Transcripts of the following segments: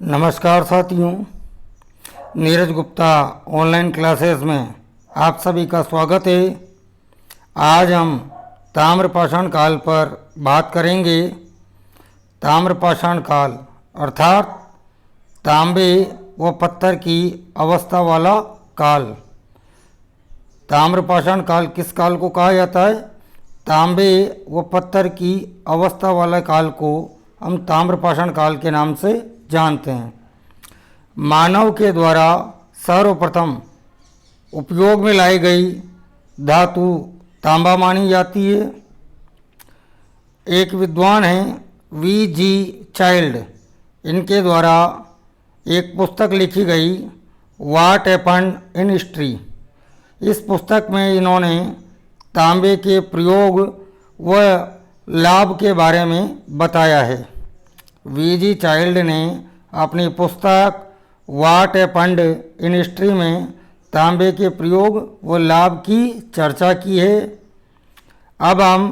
नमस्कार साथियों, Neeraj Gupta online classes में आप सभी का स्वागत है। आज हम ताम्रपाषाण काल पर बात करेंगे। ताम्रपाषाण काल अर्थात तांबे व पत्थर की अवस्था वाला काल। ताम्रपाषाण काल किस काल को कहा जाता है? तांबे व पत्थर की अवस्था वाला काल को हम ताम्रपाषाण काल के नाम से जानते हैं। मानव के द्वारा सर्वप्रथम उपयोग में लाई गई धातु तांबा मानी जाती है। एक विद्वान हैं V.G. चाइल्ड, इनके द्वारा एक पुस्तक लिखी गई व्हाट हैपेंड इन हिस्ट्री। इस पुस्तक में इन्होंने तांबे के प्रयोग व लाभ के बारे में बताया है। V.G. चाइल्ड ने अपनी पुस्तक व्हाट हैपेंड इन हिस्ट्री में तांबे के प्रयोग व लाभ की चर्चा की है। अब हम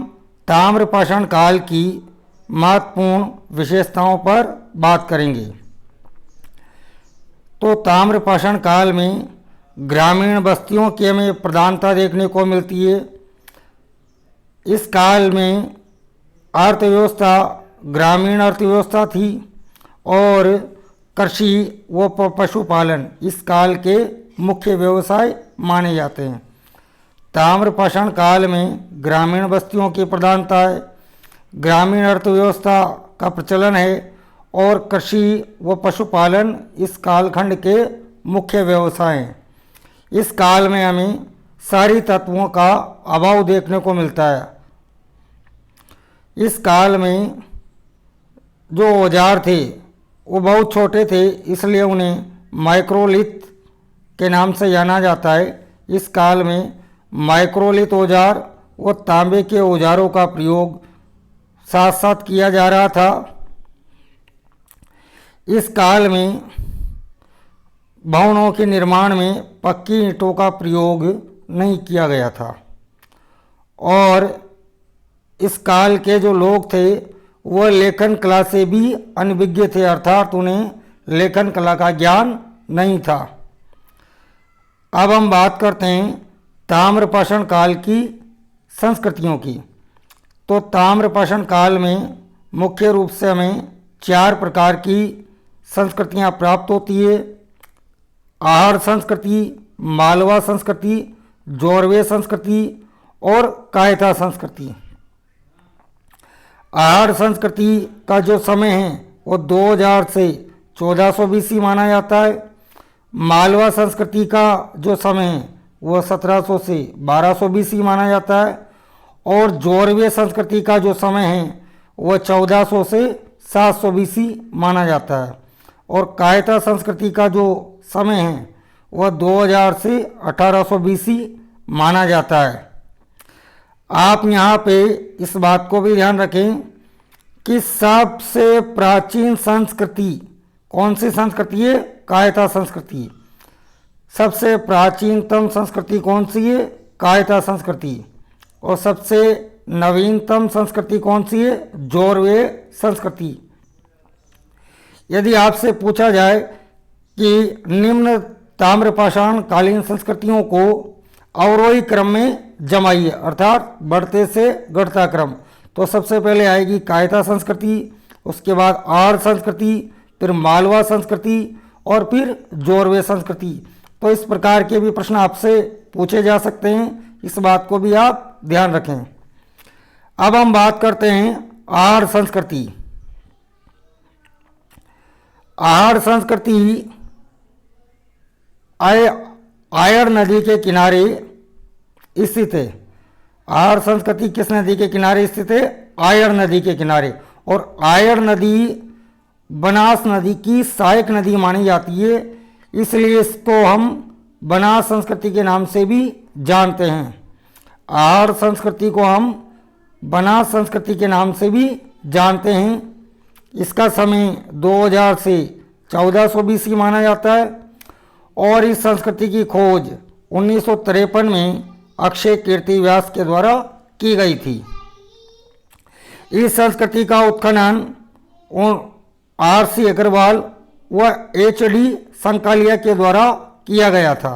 ताम्रपाषाण काल की महत्वपूर्ण विशेषताओं पर बात करेंगे। तो ताम्रपाषाण काल में ग्रामीण बस्तियों के में प्रधानता देखने को मिलती है। इस काल में अर्थव्यवस्था ग्रामीण अर्थव्यवस्था थी और कृषि व पशुपालन इस काल के मुख्य व्यवसाय माने जाते हैं। ताम्रपाषाण काल में ग्रामीण बस्तियों की प्रधानता है, ग्रामीण अर्थव्यवस्था का प्रचलन है और कृषि व पशुपालन इस कालखंड के मुख्य व्यवसाय हैं। इस काल में हमें सारी तत्वों का अभाव देखने को मिलता है। इस काल में जो औजार थे वो बहुत छोटे थे, इसलिए उन्हें माइक्रोलिथ के नाम से जाना जाता है। इस काल में माइक्रोलिथ औजार व तांबे के औजारों का प्रयोग साथ साथ किया जा रहा था। इस काल में भवनों के निर्माण में पक्की ईंटों का प्रयोग नहीं किया गया था और इस काल के जो लोग थे वह लेखन कला से भी अनभिज्ञ थे, अर्थात उन्हें लेखन कला का ज्ञान नहीं था। अब हम बात करते हैं ताम्रपाषाण काल की संस्कृतियों की। तो ताम्रपाषाण काल में मुख्य रूप से हमें 4 प्रकार की संस्कृतियां प्राप्त होती है। आहड़ संस्कृति, मालवा संस्कृति, जोरवे संस्कृति और कायथा संस्कृति। आहड़ संस्कृति का जो समय है वो 2000 से 1400 BC माना जाता है। मालवा संस्कृति का जो समय है वह 1700 से 1200 BC माना जाता है और जोरवे संस्कृति का जो समय है वह 1400 से 700 BC माना जाता है और कायथा संस्कृति का जो समय है वह 2000 से 1800 BC माना जाता है। आप यहाँ पे इस बात को भी ध्यान रखें कि सबसे प्राचीन संस्कृति कौन सी संस्कृति है? कायथा संस्कृति। सबसे प्राचीनतम संस्कृति कौन सी है? कायथा संस्कृति। और सबसे नवीनतम संस्कृति कौन सी है? जोरवे संस्कृति। यदि आपसे पूछा जाए कि निम्न ताम्रपाषाण कालीन संस्कृतियों को अवरोही क्रम में जमाइए, अर्थात बढ़ते से घटता क्रम, तो सबसे पहले आएगी कायथा संस्कृति, उसके बाद आहड़ संस्कृति, फिर मालवा संस्कृति और फिर जोरवे संस्कृति। तो इस प्रकार के भी प्रश्न आपसे पूछे जा सकते हैं, इस बात को भी आप ध्यान रखें। अब हम बात करते हैं आहड़ संस्कृति। आहड़ संस्कृति आयर नदी के किनारे स्थित है। आहड़ संस्कृति किस नदी के किनारे स्थित है? आयर नदी के किनारे। और आयर नदी बनास नदी की सहायक नदी मानी जाती है, इसलिए इसको हम बनास संस्कृति के नाम से भी जानते हैं। आहड़ संस्कृति को हम बनास संस्कृति के नाम से भी जानते हैं। इसका समय 2000 से 1400 BC माना जाता है और इस संस्कृति की खोज 1953 में अक्षय कीर्ति व्यास के द्वारा की गई थी। इस संस्कृति का उत्खनन R.C. अग्रवाल वह HD संकालिया के द्वारा किया गया था।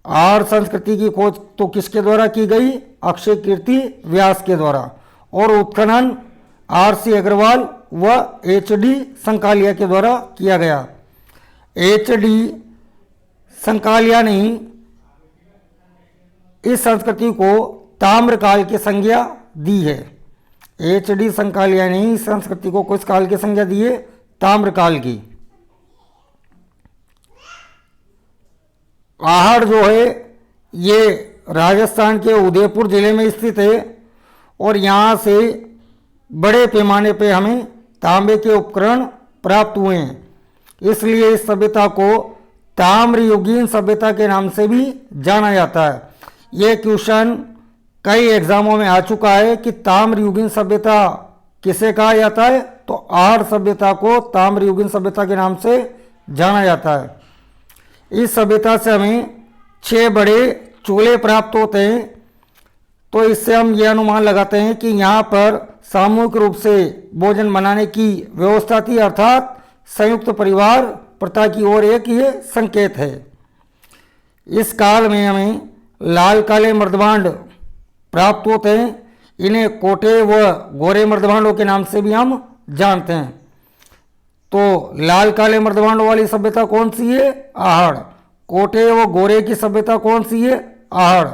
आहड़ संस्कृति की खोज तो किसके द्वारा की गई? अक्षय कीर्ति व्यास के द्वारा। और उत्खनन RC अग्रवाल व HD संकालिया के द्वारा किया गया। HD संकालिया ने इस संस्कृति को ताम्रकाल की संज्ञा दी है। HD संकालिया ने इस संस्कृति को किस काल की संज्ञा दी है? ताम्रकाल की। आहड़ जो है ये राजस्थान के उदयपुर जिले में स्थित है और यहाँ से बड़े पैमाने पे हमें तांबे के उपकरण प्राप्त हुए हैं। इसलिए इस सभ्यता को ताम्रयुगीन सभ्यता के नाम से भी जाना जाता है। ये क्वेश्चन कई एग्जामों में आ चुका है कि ताम्रयुगीन सभ्यता किसे कहा जाता है? तो आहड़ सभ्यता को ताम्रयुगीन सभ्यता के नाम से जाना जाता है। इस सभ्यता से हमें 6 बड़े चूल्हे प्राप्त होते हैं। तो इससे हम ये अनुमान लगाते हैं कि यहाँ पर सामूहिक रूप से भोजन बनाने की व्यवस्था थी, अर्थात संयुक्त परिवार प्रथा की ओर एक ये संकेत है। इस काल में हमें लाल काले मर्दभांड प्राप्त होते हैं। इन्हें कोटे व गोरे मर्दभांडों के नाम से भी हम जानते हैं। तो लाल काले मर्दभांडों वाली सभ्यता कौन सी है? आहड़। कोटे व गोरे की सभ्यता कौन सी है? आहड़।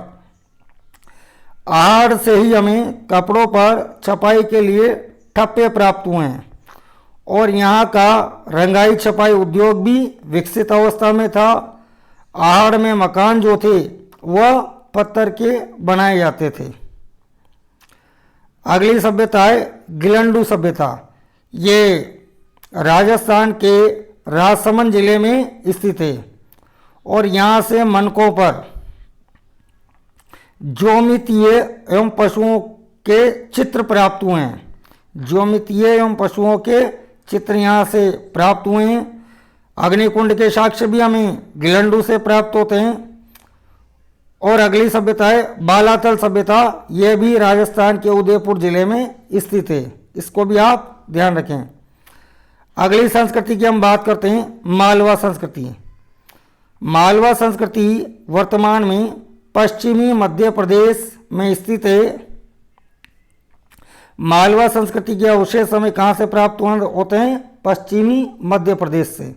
आहड़ से ही हमें कपड़ों पर छपाई के लिए ठप्पे प्राप्त हुए हैं और यहाँ का रंगाई छपाई उद्योग भी विकसित अवस्था में था। आहड़ में मकान जो थे वह पत्थर के बनाए जाते थे। अगली सभ्यता है गिलंडू सभ्यता। ये राजस्थान के राजसमंद जिले में स्थित है और यहाँ से मनकों पर ज्योमितीय एवं पशुओं के चित्र प्राप्त हुए हैं। ज्योमितीय एवं पशुओं के चित्र यहाँ से प्राप्त हुए हैं। अग्निकुंड के साक्ष्य भी हमें गिलंडू से प्राप्त होते हैं। और अगली सभ्यता है बालातल सभ्यता। यह भी राजस्थान के उदयपुर जिले में स्थित है। इसको भी आप ध्यान रखें। अगली संस्कृति की हम बात करते हैं मालवा संस्कृति। मालवा संस्कृति वर्तमान में पश्चिमी मध्य प्रदेश में स्थित है। मालवा संस्कृति के अवशेष हमें कहाँ से प्राप्त होते हैं? पश्चिमी मध्य प्रदेश से।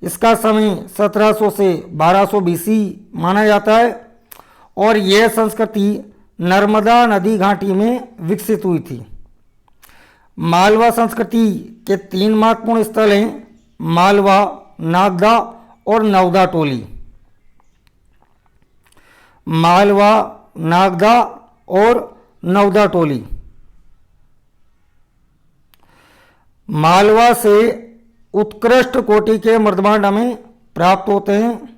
इसका समय 1700 से 1200 BC माना जाता है और यह संस्कृति नर्मदा नदी घाटी में विकसित हुई थी। मालवा संस्कृति के 3 महत्वपूर्ण स्थल हैं, मालवा, नागदा और नवदा टोली। मालवा, नागदा और नवदा टोली। मालवा से उत्कृष्ट कोटि के मर्दभांड हमें प्राप्त होते हैं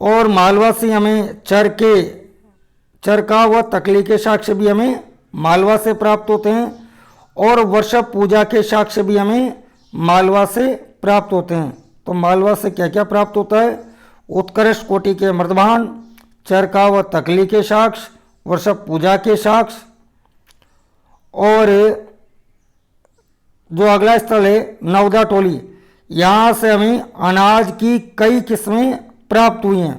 और मालवा से हमें चरका व तकली के साक्ष्य भी हमें मालवा से प्राप्त होते हैं और वर्षभ पूजा के साक्ष्य भी हमें मालवा से प्राप्त होते हैं। तो मालवा से क्या क्या प्राप्त होता है? उत्कृष्ट कोटि के मर्दभांड, चरका व तकली के साक्ष्य, वर्षभ पूजा के साक्ष्य। और जो अगला स्थल है नवदा टोली, यहाँ से हमें अनाज की कई किस्में प्राप्त हुई हैं।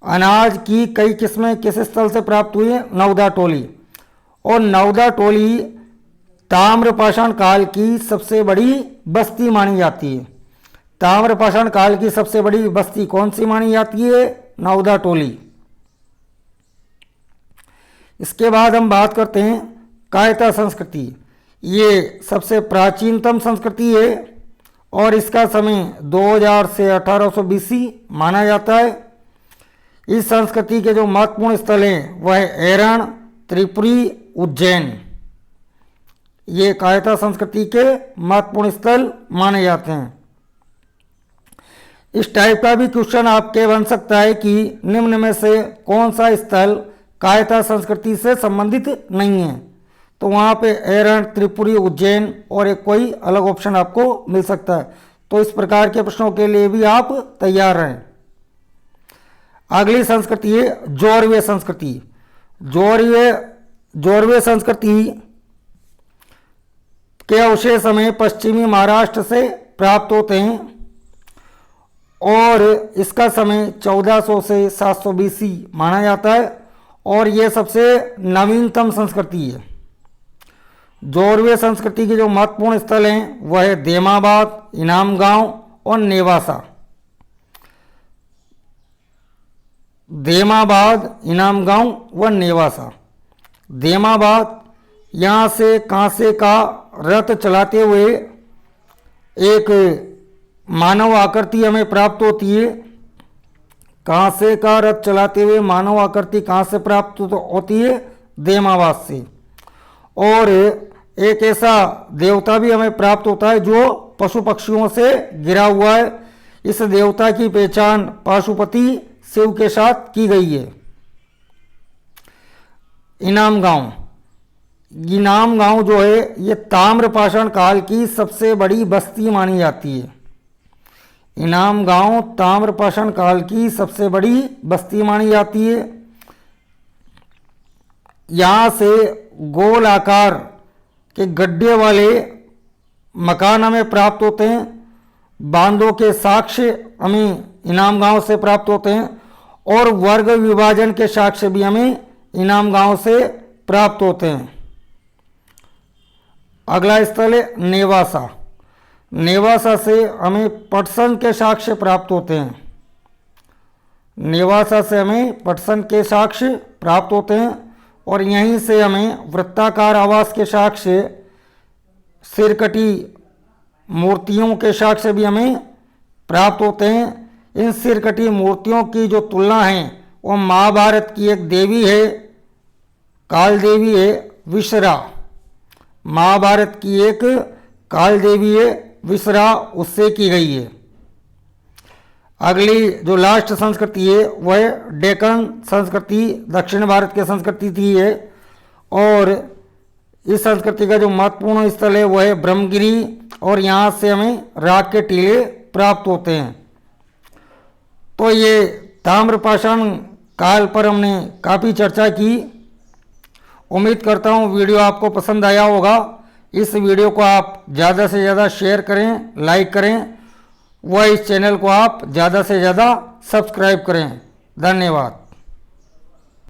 अनाज की कई किस्में किस स्थल से प्राप्त हुई हैं? नवदा टोली। और नवदा टोली ताम्रपाषाण काल की सबसे बड़ी बस्ती मानी जाती है। ताम्रपाषाण काल की सबसे बड़ी बस्ती कौन सी मानी जाती है? नवदा टोली। इसके बाद हम बात करते हैं कायता संस्कृति। ये सबसे प्राचीनतम संस्कृति है और इसका समय 2000 से 1800 BC माना जाता है। इस संस्कृति के जो महत्वपूर्ण स्थल हैं वह है एरण, त्रिपुरी, उज्जैन। ये कायता संस्कृति के महत्वपूर्ण स्थल माने जाते हैं। इस टाइप का भी क्वेश्चन आपके बन सकता है कि निम्न में से कौन सा स्थल कायता संस्कृति से संबंधित नहीं है? तो वहाँ पे एरण, त्रिपुरी, उज्जैन और एक कोई अलग ऑप्शन आपको मिल सकता है। तो इस प्रकार के प्रश्नों के लिए भी आप तैयार रहें। अगली संस्कृति है जौरवे संस्कृति। जौरवे संस्कृति के अवशेष हमें पश्चिमी महाराष्ट्र से प्राप्त होते हैं और इसका समय 1400 से 700 BC माना जाता है और ये सबसे नवीनतम संस्कृति है। जौरवे संस्कृति के जो महत्वपूर्ण स्थल हैं वह है देमाबाद, इनाम गांव और नेवासा। देमाबाद, इनाम गांव व नेवासा। देमाबाद, यहाँ से कांसे का रथ चलाते हुए एक मानव आकृति हमें प्राप्त होती है। कांसे का रथ चलाते हुए मानव आकृति कहाँ से प्राप्त होती है? देमाबाद से। और एक ऐसा देवता भी हमें प्राप्त होता है जो पशु पक्षियों से घिरा हुआ है। इस देवता की पहचान पाशुपति शिव के साथ की गई है। इनाम गांव। इनाम गांव जो है ये ताम्रपाषाण काल की सबसे बड़ी बस्ती मानी जाती है। इनाम गांव ताम्रपाषाण काल की सबसे बड़ी बस्ती मानी जाती है। यहाँ से गोल आकार के गड्ढे वाले मकान हमें प्राप्त होते हैं। बांधों के साक्ष्य हमें इनाम गांव से प्राप्त होते हैं और वर्ग विभाजन के साक्ष्य भी हमें इनाम गांव से प्राप्त होते हैं। अगला स्थल है नेवासा। नेवासा से हमें पटसन के साक्ष्य प्राप्त होते हैं। नेवासा से हमें पटसन के साक्ष्य प्राप्त होते हैं और यहीं से हमें वृत्ताकार आवास के साक्ष्य, सिरकटी मूर्तियों के साक्ष्य भी हमें प्राप्त होते हैं। इन सिरकटी मूर्तियों की जो तुलना है वो महाभारत की एक देवी है, काल देवी है विश्रा। महाभारत की एक काल देवी है विश्रा, उससे की गई है। अगली जो लास्ट संस्कृति है वह डेक्कन संस्कृति, दक्षिण भारत की संस्कृति थी है और इस संस्कृति का जो महत्वपूर्ण स्थल है वह है ब्रह्मगिरी और यहाँ से हमें राख के टीले प्राप्त होते हैं। तो ये ताम्रपाषाण काल पर हमने काफ़ी चर्चा की। उम्मीद करता हूँ वीडियो आपको पसंद आया होगा। इस वीडियो को आप ज़्यादा से ज़्यादा शेयर करें, लाइक करें व इस चैनल को आप ज़्यादा से ज़्यादा सब्सक्राइब करें। धन्यवाद।